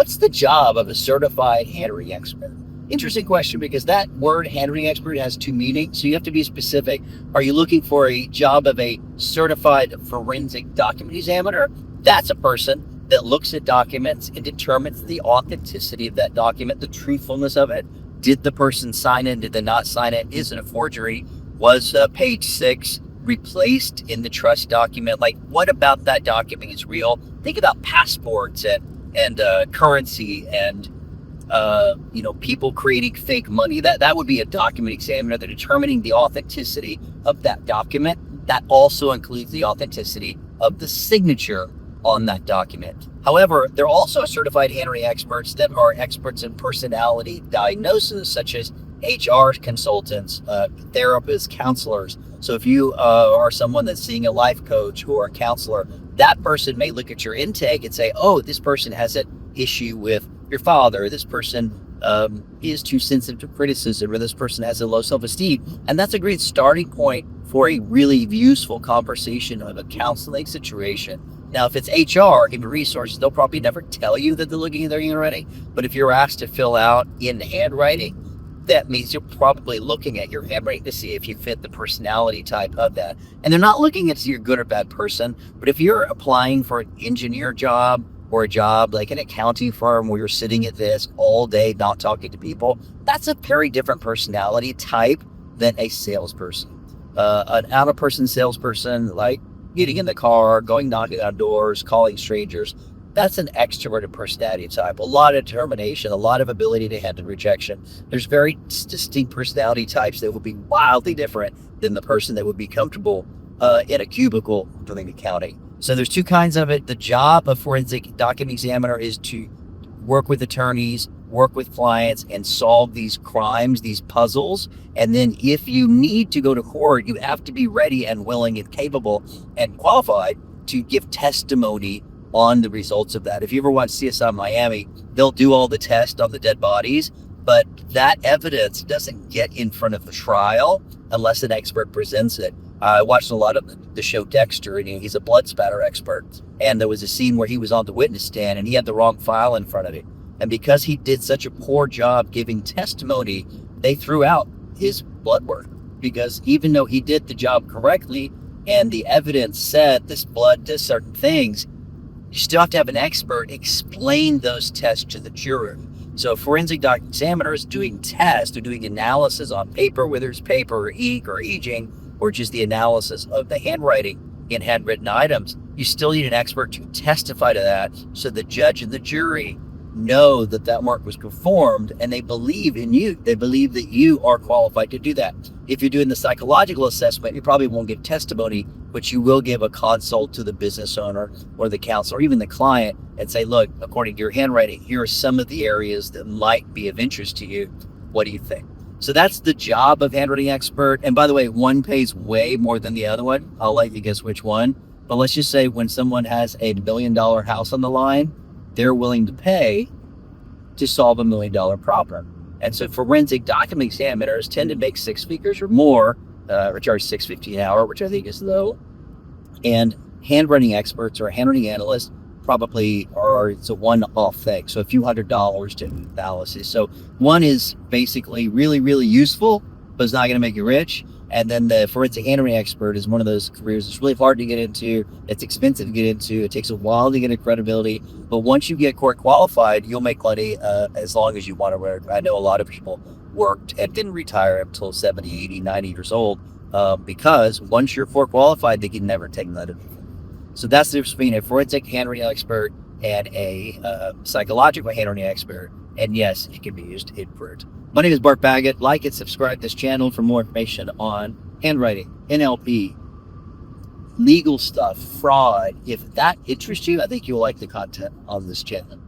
what's the job of a certified handwriting expert? Interesting question, because that word handwriting expert has two meanings. So you have to be specific. Are you looking for a job of a certified forensic document examiner? That's a person that looks at documents and determines the authenticity of that document, the truthfulness of it. Did the person sign it? Did they not sign it? Is it a forgery? Was page 6 replaced in the trust document? Like, what about that document is real? Think about passports and currency and people creating fake money. That would be a document examiner. They're determining the authenticity of that document. That also includes the authenticity of the signature on that document. However, there are also certified handwriting experts that are experts in personality diagnosis, such as HR consultants, therapists, counselors. So if you are someone that's seeing a life coach or a counselor, that person may look at your intake and say, oh, this person has an issue with your father, this person is too sensitive to criticism, or this person has a low self-esteem. And that's a great starting point for a really useful conversation of a counseling situation. Now, if it's HR, human resources, they'll probably never tell you that they're looking at their handwriting. But if you're asked to fill out in handwriting, that means you're probably looking at your handwriting to see if you fit the personality type of that. And they're not looking at you're a good or bad person. But if you're applying for an engineer job or a job like an accounting firm where you're sitting at this all day, not talking to people, that's a very different personality type than a salesperson. An out-of-person salesperson, like getting in the car, going knocking on doors, calling strangers, that's an extroverted personality type. A lot of determination, a lot of ability to handle rejection. There's very distinct personality types that would be wildly different than the person that would be comfortable in a cubicle doing accounting. So there's two kinds of it. The job of forensic document examiner is to work with attorneys, work with clients, and solve these crimes, these puzzles. And then if you need to go to court, you have to be ready and willing and capable and qualified to give testimony on the results of that. If you ever watch CSI Miami, they'll do all the tests on the dead bodies, but that evidence doesn't get in front of the trial unless an expert presents it. I watched a lot of the show Dexter, and he's a blood spatter expert. And there was a scene where he was on the witness stand and he had the wrong file in front of him. And because he did such a poor job giving testimony, they threw out his blood work, because even though he did the job correctly and the evidence said this blood does certain things, you still have to have an expert explain those tests to the juror. So a forensic document examiner is doing tests, they're doing analysis on paper, whether it's paper or ink or aging, or just the analysis of the handwriting in handwritten items. You still need an expert to testify to that, so the judge and the jury know that that work was performed, and they believe in you. They believe that you are qualified to do that. If you're doing the psychological assessment, you probably won't give testimony, but you will give a consult to the business owner or the counselor, or even the client, and say, look, according to your handwriting, here are some of the areas that might be of interest to you. What do you think? So that's the job of handwriting expert. And by the way, one pays way more than the other one. I'll let you guess which one. But let's just say when someone has a $1 million house on the line, they're willing to pay to solve $1 million problem. And so forensic document examiners tend to make 6 figures or more, or charge $6.50 an hour, which I think is low. And handwriting experts or handwriting analysts probably it's a one-off thing. So a few $100s to analysis. So one is basically really, really useful, but it's not going to make you rich. And then the forensic handwriting expert is one of those careers that's really hard to get into. It's expensive to get into. It takes a while to get a credibility. But once you get court qualified, you'll make money as long as you want to work. I know a lot of people worked and didn't retire until 70, 80, 90 years old because once you're court qualified, they can never take that. So that's the difference between a forensic handwriting expert and a psychological handwriting expert. And yes, it can be used in court. My name is Bart Baggett. Like and subscribe to this channel for more information on handwriting, NLP, legal stuff, fraud. If that interests you, I think you'll like the content on this channel.